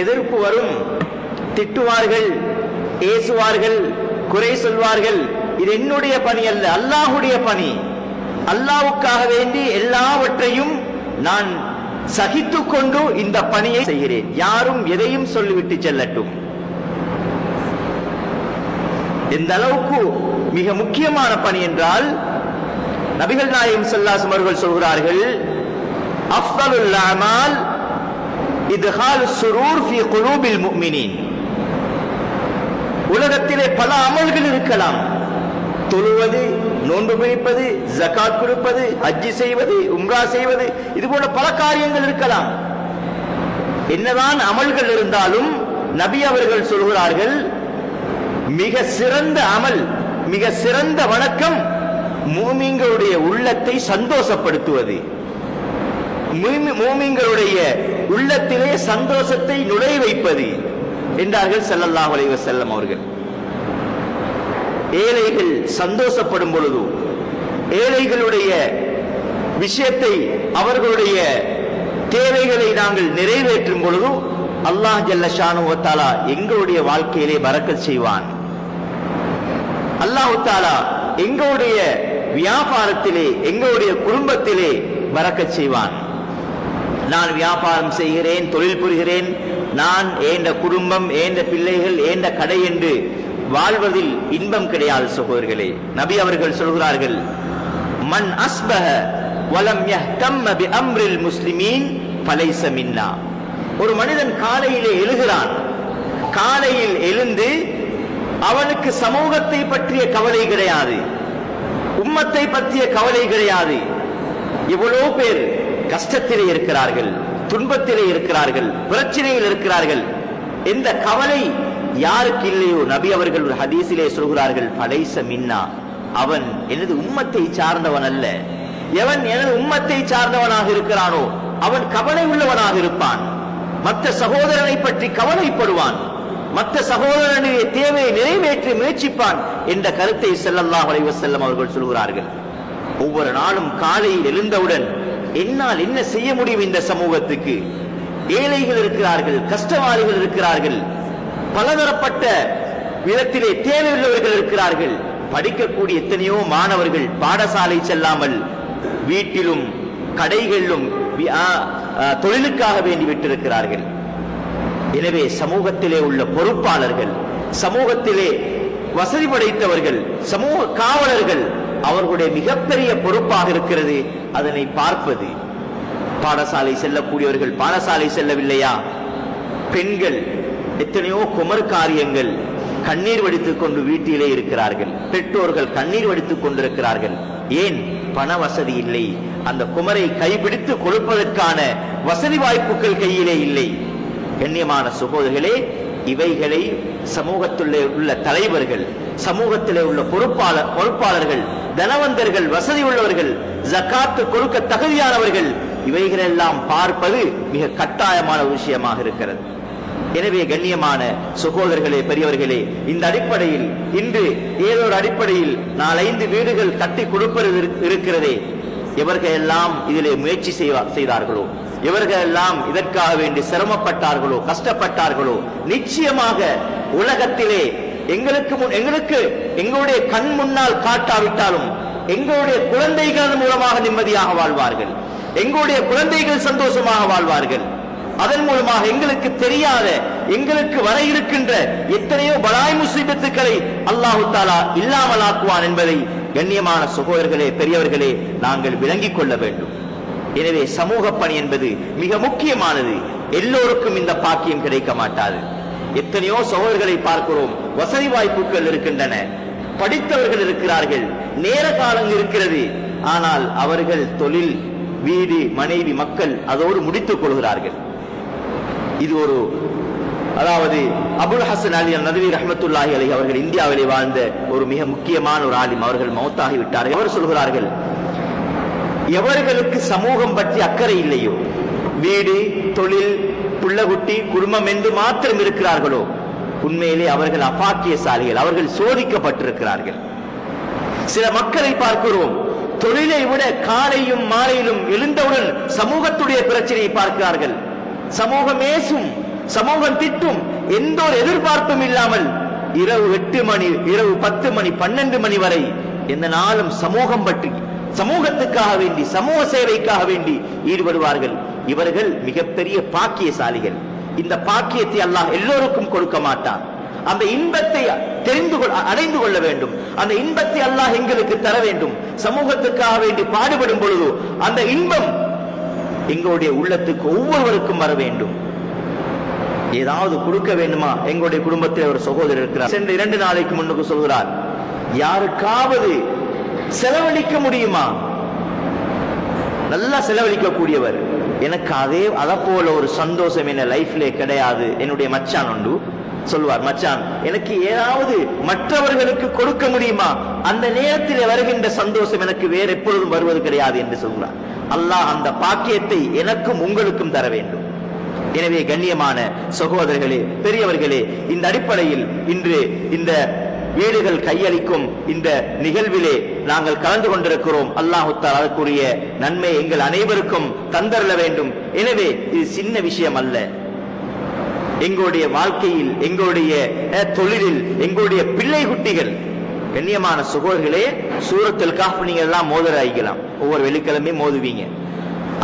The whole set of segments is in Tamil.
எதிர்ப்பு வரும், திட்டுவார்கள், ஏசுவார்கள், குறை சொல்வார்கள். இது என்னுடைய பணி அல்ல, அல்லாஹ்வுடைய பணி. அல்லாஹ்வுக்காக வேண்டி எல்லாவற்றையும் நான் சகித்துக் கொண்டு இந்த பணியை செய்கிறேன். யாரும் எதையும் சொல்லிவிட்டு செல்லட்டும். எந்த அளவுக்கு மிக முக்கியமான பணி என்றால், நபிகள் நாயகம் ஸல்லல்லாஹு அலைஹி வஸல்லம் அவர்கள் சொல்கிறார்கள், அஃதலுல் அமால் இத்ஹாலுஸ் சுரூர் ஃபீ குலூபில் முஃமினீன். உலகத்திலே பல அமல்கள் இருக்கலாம். தொழுவது, நோன்பு பிடிப்பது, ஜகாத் கொடுப்பது, ஹஜ் செய்வது, உம்ரா செய்வது, இது போன்ற பல காரியங்கள் இருக்கலாம். என்னதான் அமல்கள் இருந்தாலும் நபி அவர்கள் சொல்கிறார்கள், மிக சிறந்த அமல், மிக சிறந்த வணக்கம் மூமின்களுடைய உள்ளத்தை சந்தோஷப்படுத்துவது, மூமின்களுடைய உள்ளத்திலே சந்தோஷத்தை நுழைய வைப்பது என்றார்கள் ஸல்லல்லாஹு அலைஹி வஸல்லம் அவர்கள். ஏழைகள் சந்தோஷப்படும் பொழுது, ஏழைகளுடைய விஷயத்தை, அவர்களுடைய தேவைகளை நாங்கள் நிறைவேற்றும் பொழுது அல்லாஹ் ஜல்ல ஷானுஹு வ தஆலா எங்களுடைய வாழ்க்கையிலே பரக்கத் செய்வான். அல்லாஹ் தஆலா எங்களுடைய வியாபாரத்திலே, எங்களுடைய குடும்பத்திலே பரக்கத் செய்வான். நான் வியாபாரம் செய்கிறேன், தொழில் புரிகிறேன், நான் ஏண்ட குடும்பம், ஏண்ட பிள்ளைகள், ஏண்ட கடை என்று வாழ்வதில் இன்பம் கிடையாது சகோதரர்களே. நபி அவர்கள் சொல்கிறார்கள், மன் அஸ்பஹ வலம் யஹ்தம்ம பி அம்ரில் முஸ்லிமீன் ஃபலைஸ மின்னா. ஒரு மனிதன் காலையிலே எழுகிறான், காலையில் எழுந்து அவனுக்கு சமூகத்தை பற்றிய கவலை கிடையாது, உம்மத்தை பற்றிய கவலை கிடையாது. எவ்வளவு பேர் கஷ்டத்திலே இருக்கிறார்கள், துன்பத்திலே இருக்கிறார்கள், பிரச்சனையில் இருக்கிறார்கள். எந்த கவலை யாருக்கு இல்லையோ, நபி அவர்கள் ஒரு ஹதீஸிலே சொல்கிறார்கள், ஃபலைஸ மின்னா, அவன் எனது உம்மத்தை சார்ந்தவன் அல்ல. எவன் எனது உம்மத்தை சார்ந்தவனாக இருக்கிறானோ அவன் கவலை உள்ளவனாக இருப்பான், மற்ற சகோதரனை பற்றி கவலைப்படுவான், மற்ற சகோதரனுடைய தேவையை நிறைவேற்றி முயற்சிப்பான் என்ற கருத்தை ஸல்லல்லாஹு அலைஹி வஸல்லம் அவர்கள் சொல்கிறார்கள். ஒவ்வொரு நாளும் காலையில் எழுந்தவுடன் என்னால் என்ன செய்ய முடியும் இந்த சமூகத்துக்கு? ஏழைகள் இருக்கிறார்கள், கஷ்டவாளிகள் இருக்கிறார்கள், பலதரப்பட்ட விதத்திலே தேவையுள்ளவர்கள் இருக்கிறார்கள். படிக்கக்கூடிய எத்தனையோ மாணவர்கள் பாடசாலை செல்லாமல் வீட்டிலும் கடைகளிலும் தொழிலுக்காக வேண்டி விட்டிருக்கிறார்கள். எனவே சமூகத்திலே உள்ள பொறுப்பாளர்கள், சமூகத்திலே வசதி படைத்தவர்கள், சமூக காவலர்கள், அவர்களுடைய மிகப்பெரிய பொறுப்பாக இருக்கிறது அதனை பார்ப்பது. பாடசாலை செல்லக்கூடியவர்கள் பாடசாலை செல்லவில்லையா? பெண்கள் எத்தனையோ குமர் காரியங்கள், கண்ணீர் வடித்துக் கொண்டு வீட்டிலே இருக்கிறார்கள். பெற்றோர்கள் கண்ணீர் வடித்துக் கொண்டிருக்கிறார்கள். ஏன்? பண வசதி இல்லை, அந்த குமரை கைப்பிடித்து கொடுப்பதற்கான வசதி வாய்ப்புகள் கையிலே இல்லை. கண்ணியமான சகோதரர்களே, இவைகளை சமூகத்திலே உள்ள தலைவர்கள், சமூகத்திலே உள்ள பொறுப்பாளர்கள், தனவந்தர்கள், வசதி உள்ளவர்கள், ஜகாத்து கொடுக்க தகுதியானவர்கள், இவைகளெல்லாம் பார்ப்பது மிக கட்டாயமான விஷயமாக இருக்கிறது. எனவே கண்ணியமான சகோதரர்களே, பெரியவர்களே, இந்த அடிப்படையில் இன்று ஏதோ ஒரு அடிப்படையில் 4-5 வீடுகள் கட்டி கொடுப்பது இருக்கிறதே, இவர்கள் எல்லாம் இதிலே முயற்சி செய்தார்களோ, இவர்கள் எல்லாம் இதற்காக வேண்டி சிரமப்பட்டார்களோ, கஷ்டப்பட்டார்களோ, நிச்சயமாக உலகத்திலே எங்களுக்கு எங்களுடைய கண் முன்னால் காட்டாவிட்டாலும் எங்களுடைய குழந்தைகள் மூலமாக நிம்மதியாக வாழ்வார்கள், எங்களுடைய குழந்தைகள் சந்தோஷமாக வாழ்வார்கள். அதன் மூலமாக எங்களுக்கு தெரியாத, எங்களுக்கு வர இருக்கின்ற எத்தனையோ பலாய் முசீபத்துக்களை அல்லாஹு தஆலா இல்லாமல் ஆக்குவான் என்பதை கண்ணியமான சகோதரர்களே, பெரியவர்களே, நாங்கள் விளங்கிக் கொள்ள வேண்டும். எனவே சமூக பணி என்பது மிக முக்கியமானது. எல்லோருக்கும் இந்த பாக்கியம் கிடைக்க மாட்டாது. எத்தனையோ சகோதரர்களை பார்க்கிறோம், வசதி வாய்ப்புகள் இருக்கின்றன, படித்தவர்கள் இருக்கிறார்கள், நேர காலம் இருக்கிறது, ஆனால் அவர்கள் தொழில், வீடு, மனைவி, மக்கள் அதோடு முடித்துக் கொள்கிறார்கள். இது ஒரு, அதாவது அபுல் ஹசன் அலி நதவி ரஹ்மத்துல்லாஹி அலைஹி அவர்கள் இந்தியாவிலே வாழ்ந்த ஒரு மிக முக்கியமான ஒரு ஆலிம், அவர்கள் மௌத்தாகி விட்டார்கள். அவர் சொல்கிறார்கள், எவர்களுக்கு சமூகம் பற்றி அக்கறை இல்லையோ, வீடு, தொழில், புள்ளகுட்டி, குடும்பம் என்று மாத்திரம் இருக்கிறார்களோ, உண்மையிலே அவர்கள் அபாக்கியசாலிகள், அவர்கள் சோதிக்கப்பட்டிருக்கிறார்கள். சில மக்களை பார்க்கிறோம், தொழிலை விட காலையும் மாலையிலும் எழுந்தவுடன் சமூகத்துடைய பிரச்சனையை பார்க்கிறார்கள். சமூகம் ஏசும், சமூகம் திட்டும். எந்த ஒரு எதிர்பார்ப்பும் இல்லாமல் இரவு 8 மணி, இரவு 10 மணி, 12 மணி வரை எந்த நாளும் சமூகம் பற்றி, சமூகத்துக்காக வேண்டி, சமூக சேவைக்காக வேண்டி ஈடுபடுவார்கள். இவர்கள் மிகப்பெரிய பாக்கியசாலிகள். இந்த பாக்கியத்தை அல்லாஹ் எல்லோருக்கும் கொடுக்க மாட்டான். அந்த இன்பத்தை அடைந்து கொள்ள வேண்டும். அந்த இன்பத்தை அல்லாஹ் எங்களுக்கு தர வேண்டும். சமூகத்துக்காக வேண்டி பாடுபடும் பொழுது அந்த இன்பம் எங்களுடைய உள்ளத்துக்கு ஒவ்வொருவருக்கும் வர வேண்டும். ஏதாவது கொடுக்க வேண்டுமா? எங்களுடைய குடும்பத்தில் ஒரு சகோதரர் இருக்கிறார். சென்ற 2 நாளைக்கு முன்னுக்கு சொல்கிறார், யாருக்காவது செலவழிக்க முடியுமா? நல்லா செலவழிக்க கூடியவர். எனக்கு அதை போல ஒரு சந்தோஷம் என்ன லைஃப்ல கிடையாது. என்னுடைய மச்சான் உண்டு சொல்வார், மச்சான் எனக்கு ஏதாவது மற்றவர்களுக்கு கொடுக்க முடியுமா? அந்த நேரத்தில் வருகின்ற சந்தோஷம் எனக்கு வேற எப்பொழுதும் வருவது கிடையாது என்று சொல்கிறார். அல்லாஹ் அந்த பாக்கியத்தை எனக்கும் உங்களுக்கும் தர வேண்டும். எனவே கண்ணியமான சகோதரர்களே, பெரியவர்களே, இந்த அடிப்படையில் இன்று இந்த வீடுகள் கையளிக்கும் இந்த நிகழ்விலே நாங்கள் கலந்து கொண்டிருக்கிறோம். அல்லாஹ் தஆலா அதற்குரிய நன்மை எங்கள் அனைவருக்கும் தந்தரல வேண்டும். எனவே இது சின்ன விஷயம் அல்ல. எங்களுடைய வாழ்க்கையில், எங்களுடைய தொழிலில், எங்களுடைய பிள்ளை குட்டிகள், கண்ணியமான சகோதரர்களே, சூரத்துல் கஹ்ஃப் நீங்க எல்லாம் மோதராய்க்கலாம், ஒவ்வொரு வெள்ளிக்கிழமையும் மோதுவீங்க.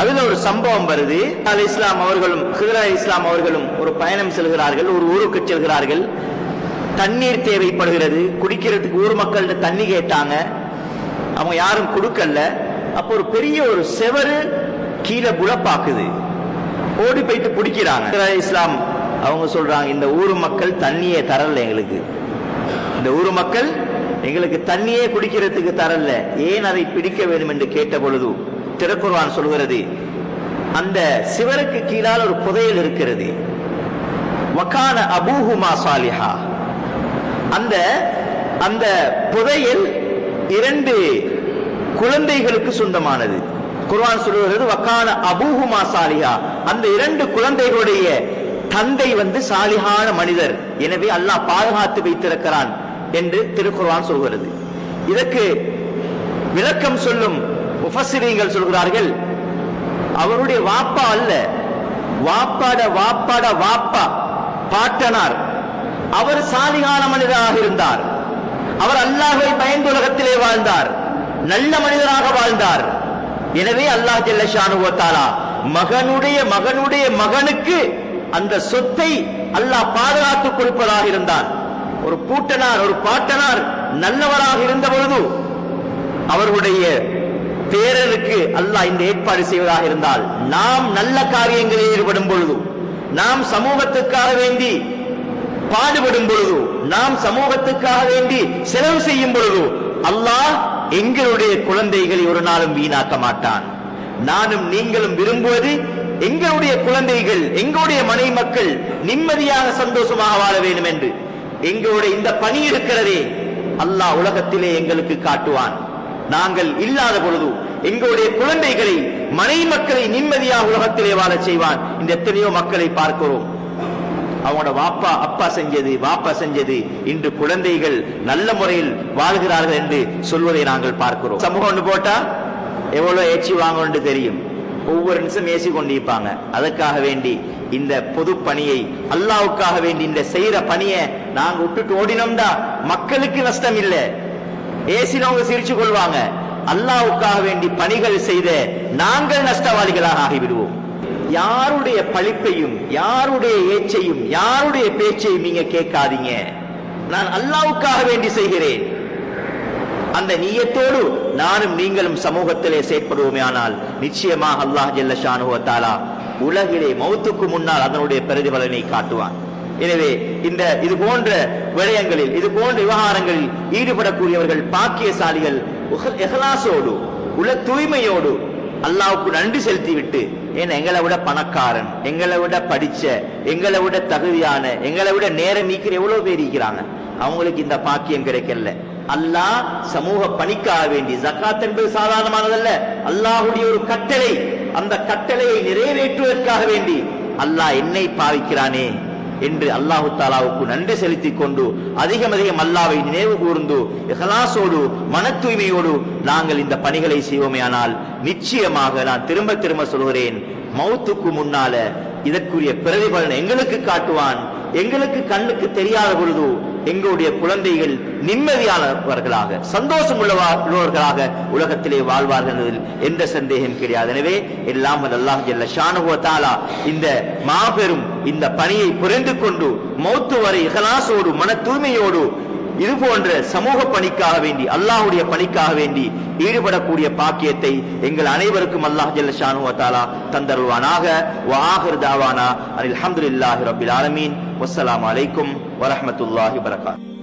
அதுல ஒரு சம்பவம் வருது. இஸ்லாம் அவர்களும் ஹிதர் இஸ்லாம் அவர்களும் ஒரு பயணம் செல்கிறார்கள், ஒரு ஊருக்கு செல்கிறார்கள். தண்ணீர் தேவைப்படுகிறது, குடிக்கிறதுக்கு ஊர் மக்கள்கிட்ட தண்ணி கேட்டாங்க, அவங்க யாரும் கொடுக்கல. அப்போ ஒரு பெரிய ஒரு செவரு கீழே புலப்பாக்குது, ஓடி போயிட்டு பிடிக்கிறாங்க. இஸ்லாம் அவங்க சொல்றாங்க, இந்த ஊர் மக்கள் தண்ணியே தரல எங்களுக்கு, இந்த ஊர் மக்கள் எங்களுக்கு தண்ணியே குடிக்கிறதுக்கு தரல, ஏன் அதை பிடிக்க வேண்டும் என்று கேட்ட பொழுது திருக்குர்ஆன் சொல்கிறது, அந்த சிவருக்கு கீழால் ஒரு புதையல் இருக்கிறது. வகான அபூஹுமா சாலிஹா, அந்த புதையல் 2 குழந்தைகளுக்கு சொந்தமானது. குர்ஆன் சொல்கிறது வகான அபூஹுமா சாலிஹா, அந்த 2 குழந்தைகளுடைய தந்தை சாலிஹான மனிதர், எனவே அல்லாஹ் பாதுகாத்து வைத்திருக்கிறான் என்று திருக்குர்ஆன் சொல்கிறது. இதற்கு விளக்கம் சொல்லும் முஃபஸ்ஸிரீன்கள் சொல்கிறார்கள், அவருடைய வாப்பா அல்ல, வாப்பாட வாப்பா பாட்டனார், அவர் சாலிகான மனிதராக இருந்தார். அவர் அல்லாஹ்வை பயந்து உலகத்திலே வாழ்ந்தார், நல்ல மனிதராக வாழ்ந்தார். எனவே அல்லாஹ் ஜல்ல ஷானுஹு வ தஆலா மகனுடைய மகனுக்கு அந்த சொத்தை அல்லாஹ் பாதுகாத்து கொடுப்பதாக இருந்தான். ஒரு பூட்டனார், ஒரு பாட்டனார் நல்லவராக இருந்த பொழுது அவர்களுடைய பேரருக்கு அல்லாஹ் இந்த ஏற்பாடு செய்வதாக இருந்தால், நாம் நல்ல காரியங்களில் ஈடுபடும் பொழுது, நாம் சமூகத்துக்காக வேண்டி பாடுபடும் பொழுது, நாம் சமூகத்துக்காக வேண்டி செலவு செய்யும் பொழுது அல்லாஹ் எங்களுடைய குழந்தைகளை ஒரு நாளும் வீணாக்க மாட்டான். நானும் நீங்களும் விரும்புவது எங்களுடைய குழந்தைகள், எங்களுடைய மனைவி மக்கள் நிம்மதியாக சந்தோஷமாக வாழ வேண்டும் என்று. எங்களுடைய இந்த பணி இருக்கிறதே அல்லாஹ் உலகத்திலே எங்களுக்கு காட்டுவான். நாங்கள் இல்லாத பொழுது எங்களுடைய குழந்தைகளை, மனைவி மக்களை நிம்மதியாக உலகத்திலே வாழ செய்வான். இந்த எத்தனையோ மக்களை பார்க்கிறோம், அவங்களோட அப்பா செஞ்சது இன்று குழந்தைகள் நல்ல முறையில் வாழ்கிறார்கள் என்று சொல்வதை நாங்கள் பார்க்கிறோம். சமூகம் ஒன்று போட்டா எவ்வளவு ஏச்சி வாங்கன்னு தெரியும், ஒவ்வொரு நிமிஷம் ஏசி கொண்டிருப்பாங்க. அதற்காக வேண்டி இந்த பொது பணியை, அல்லாஹ்வுக்காக வேண்டி இந்த செய்யற பணியை நாங்க விட்டுட்டு ஓடினோம்டா மக்களுக்கு நஷ்டம் இல்லை, ஏசினவங்க சிரிச்சு கொள்வாங்க. அல்லாஹ்வுக்காக வேண்டி பணிகள் செய்த நாங்கள் நஷ்டவாளிகளாக ஆகிவிடுவோம். யாருடைய பழிப்பையும், யாருடைய ஏச்சையும், யாருடைய பேச்சையும் நீங்க கேட்காதீங்க. நான் அல்லாஹ்வுக்காக வேண்டி செய்கிறேன். அந்த நியத்தோடு நானும் நீங்களும் சமூகத்திலே செயற்படுவோமே ஆனால் நிச்சயமாக அல்லாஹ் ஜல்ல ஷானுஹு வ தஆலா உலகிலே மௌத்துக்கு முன்னால் அதனுடைய பிரதிபலனை காட்டுவான். எனவே இது போன்ற விடயங்களில், இது போன்ற விவகாரங்களில் ஈடுபடக்கூடியவர்கள் பாக்கியசாலிகள். இஹ்லாஸோடு, உள்ள தூய்மையோடு அல்லாஹ்வுக்கு நன்றி செலுத்திவிட்டு, ஏன் எங்களை விட பணக்காரன், எங்களை விட படிச்ச, எங்களை விட தகுதியான, எங்களை விட நேரம் நீக்கிற எவ்வளவு பேர் இருக்கிறாங்க, அவங்களுக்கு இந்த பாக்கியம் கிடைக்கல. அல்லாஹ் சமூக பணிக்காக வேண்டி, ஜகாத் என்பது சாதாரணமானதல்ல, அல்லாஹ்வுடைய ஒரு கட்டளை, அந்த கட்டளையை நிறைவேற்றுவதற்காக வேண்டி அல்லாஹ் என்னை பாவிக்கிறானே என்று அல்லாஹு தஆலாவுக்கு நன்றி செலுத்திக் கொண்டு அதிகம் அல்லாஹ்வை நினைவு கூர்ந்து இஹ்லாஸோடு, மன தூய்மையோடு நாங்கள் இந்த பணிகளை செய்வோமேயானால் நிச்சயமாக, நான் திரும்ப சொல்கிறேன், மௌத்துக்கு முன்னால இதற்குரிய பிரதிபலன் எங்களுக்கு காட்டுவான். எங்களுக்கு கண்ணுக்கு தெரியாத பொழுது எங்களுடைய குழந்தைகள் நிம்மதியானவர்களாக சந்தோஷம் உள்ளவர்களாக உலகத்திலே வாழ்வார்கள் என்பதில் எந்த சந்தேகம் கிடையாது. எனவே எல்லாம் அல்லாஹ் ஜல்ல ஷானுஹு வ தஆலா இந்த மாபெரும் இந்த பணியை புரிந்து கொண்டு மௌத்து வரை இஹ்லாஸோடு மன தூய்மையோடு இது போன்ற சமூக பணிக்காக வேண்டி அல்லாஹ்வுடைய பணிக்காக வேண்டி ஈடுபடக்கூடிய பாக்கியத்தை எங்கள் அனைவருக்கும் அல்லாஹ் ஜல்ல ஷானுஹு வ தஆலா தந்தருள்வானாக. வ ஆகிரு தாவானா அல்ஹம்துலில்லாஹி ரப்பில் ஆலமீன். வஸ்ஸலாமு அலைக்கும் வ ரஹ்மத்துல்லாஹி வ பரகாத்துஹு.